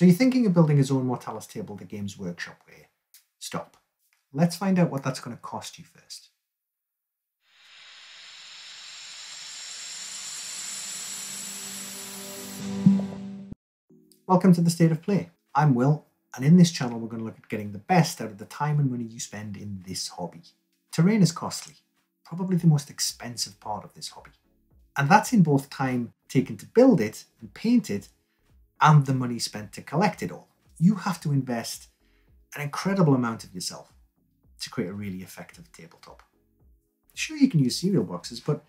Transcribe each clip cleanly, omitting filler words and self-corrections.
So you're thinking of building a Zone Mortalis table the Games Workshop way. Stop. Let's find out what that's going to cost you first. Welcome to the State of Play. I'm Will, and in this channel we're going to look at getting the best out of the time and money you spend in this hobby. Terrain is costly, probably the most expensive part of this hobby. And that's in both time taken to build it and paint it, and the money spent to collect it all. You have to invest an incredible amount of yourself to create a really effective tabletop. Sure, you can use cereal boxes, but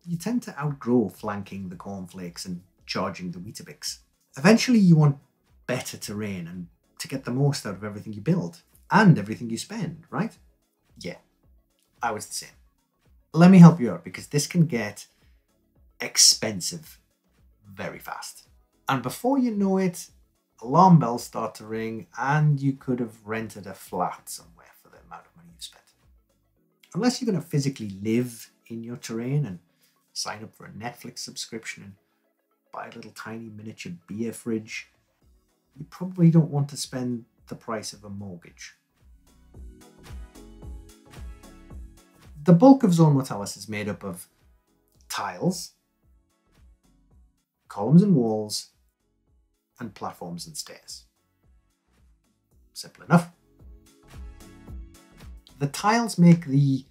you tend to outgrow flanking the cornflakes and charging the Weetabix. Eventually you want better terrain and to get the most out of everything you build and everything you spend, right? Yeah, I was the same. Let me help you out because this can get expensive very fast. And before you know it, alarm bells start to ring and you could have rented a flat somewhere for the amount of money you've spent. Unless you're going to physically live in your terrain and sign up for a Netflix subscription and buy a little tiny miniature beer fridge, you probably don't want to spend the price of a mortgage. The bulk of Zone Mortalis is made up of tiles, columns and walls, and platforms and stairs. Simple enough. The tiles make the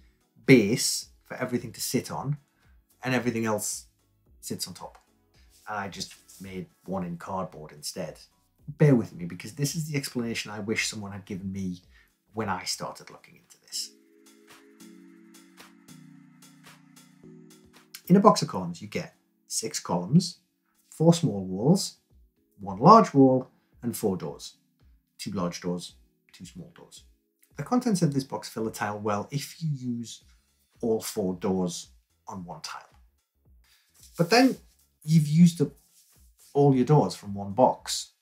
base for everything to sit on, and everything else sits on top. And I just made one in cardboard instead. Bear with me because this is the explanation I wish someone had given me when I started looking into this. In a box of columns, you get 6 columns, 4 small walls, 1 large wall, and 4 doors. 2 large doors, 2 small doors. The contents of this box fill a tile well if you use all 4 doors on one tile. But then you've used up all your doors from one box.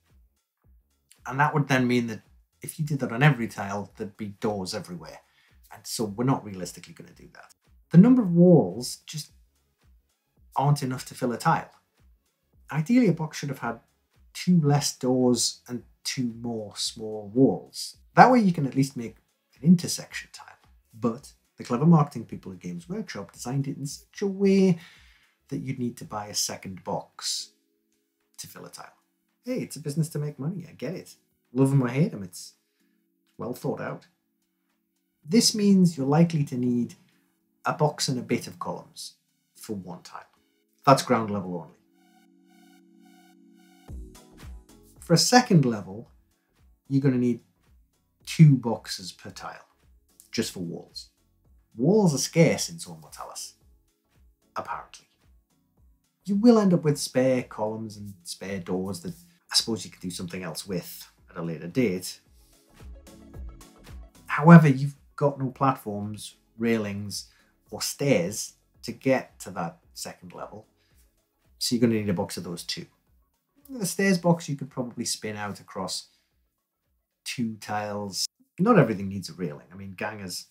And that would then mean that if you did that on every tile, there'd be doors everywhere. And so we're not realistically going to do that. The number of walls just aren't enough to fill a tile. Ideally, a box should have had 2 less doors and 2 more small walls. That way you can at least make an intersection tile. But the clever marketing people at Games Workshop designed it in such a way that you'd need to buy a second box to fill a tile. Hey, it's a business to make money, I get it. Love them or hate them, it's well thought out. This means you're likely to need a box and a bit of columns for one tile. That's ground level only. For a second level, you're going to need 2 boxes per tile, just for walls. Walls are scarce in Zone Mortalis, apparently. You will end up with spare columns and spare doors that I suppose you could do something else with at a later date. However, you've got no platforms, railings, or stairs to get to that second level, so you're going to need a box of those too. The stairs box you could probably spin out across 2 tiles. Not everything needs a railing. I mean, gangers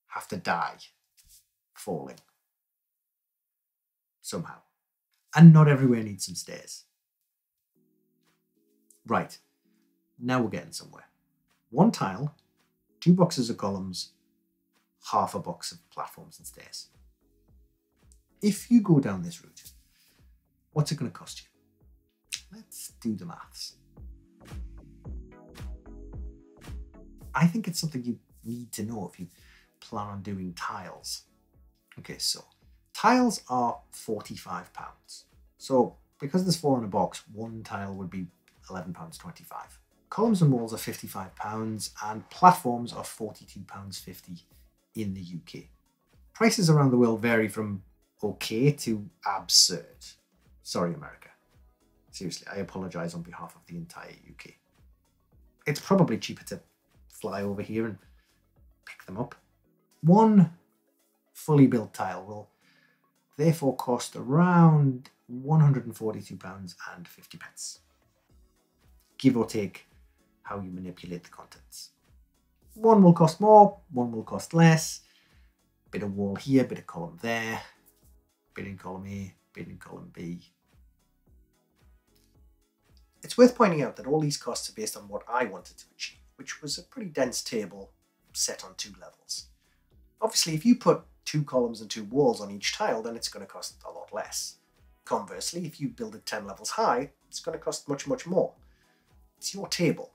have to die falling somehow. And not everywhere needs some stairs. Right, now we're getting somewhere. 1 tile, 2 boxes of columns, half a box of platforms and stairs. If you go down this route, what's it going to cost you? Let's do the maths. I think it's something you need to know if you plan on doing tiles. Okay, so tiles are £45. So because there's 4 in a box, 1 tile would be £11.25. Columns and walls are £55 and platforms are £42.50 in the UK. Prices around the world vary from okay to absurd. Sorry, America. Seriously, I apologise on behalf of the entire UK. It's probably cheaper to fly over here and pick them up. 1 fully built tile will therefore cost around £142.50. Give or take how you manipulate the contents. 1 will cost more, 1 will cost less. Bit of wall here, bit of column there, bit in column A, bit in column B. It's worth pointing out that all these costs are based on what I wanted to achieve, which was a pretty dense table set on 2 levels. Obviously, if you put 2 columns and 2 walls on each tile, then it's going to cost a lot less. Conversely, if you build it 10 levels high, it's going to cost much, much more. It's your table.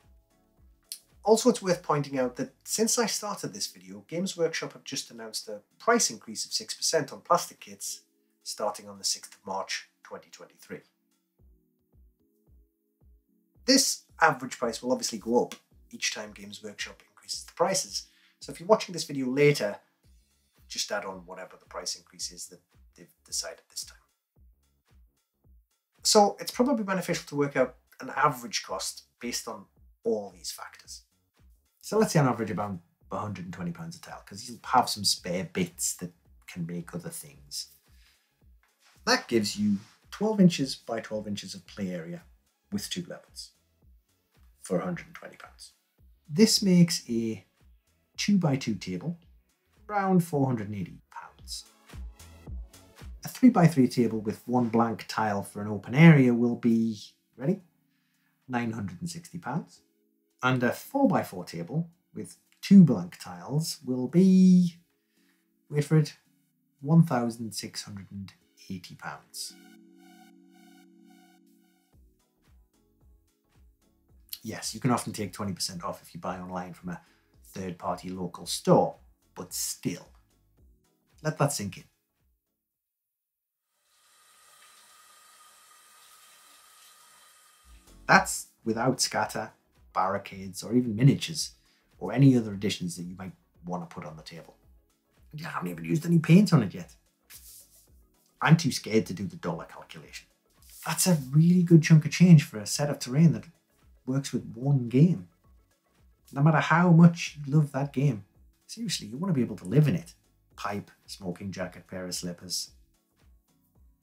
Also, it's worth pointing out that since I started this video, Games Workshop have just announced a price increase of 6% on plastic kits, starting on the 6th of March 2023. This average price will obviously go up each time Games Workshop increases the prices. So if you're watching this video later, just add on whatever the price increase is that they've decided this time. So it's probably beneficial to work out an average cost based on all these factors. So let's say on average about £120 a tile, because you'll have some spare bits that can make other things. That gives you 12 inches by 12 inches of play area with 2 levels for £120. This makes a 2x2 table around £480. A 3x3 table with 1 blank tile for an open area will be, ready? £960. And a 4x4 table with 2 blank tiles will be, wait for it, £1,680. Yes, you can often take 20% off if you buy online from a third-party local store, but still, let that sink in. That's without scatter, barricades, or even miniatures, or any other additions that you might want to put on the table. And you haven't even used any paint on it yet. I'm too scared to do the dollar calculation. That's a really good chunk of change for a set of terrain that works with 1 game. No matter how much you love that game, seriously, you want to be able to live in it. Pipe, smoking jacket, pair of slippers,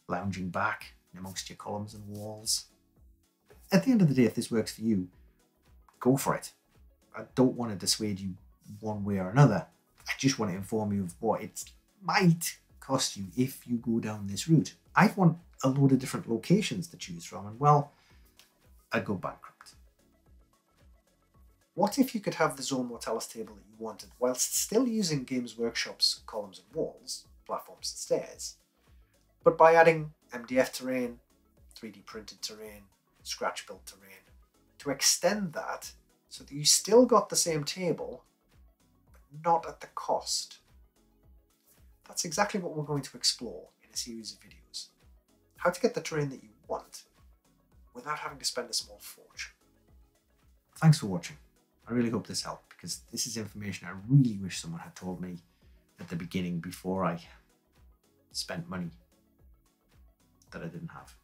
lounging back amongst your columns and walls. At the end of the day, if this works for you, go for it. I don't want to dissuade you one way or another. I just want to inform you of what it might cost you if you go down this route. I want a load of different locations to choose from, and well, I'd go bankrupt. What if you could have the Zone Mortalis table that you wanted whilst still using Games Workshop's columns and walls, platforms and stairs, but by adding MDF terrain, 3D printed terrain, scratch built terrain, to extend that so that you still got the same table, but not at the cost? That's exactly what we're going to explore in a series of videos. How to get the terrain that you want without having to spend a small fortune. Thanks for watching. I really hope this helped, because this is information I really wish someone had told me at the beginning before I spent money that I didn't have.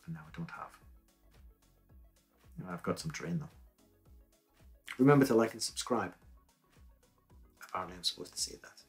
And now I don't have. You know, I've got some terrain though. Remember to like and subscribe. Apparently I'm supposed to say that.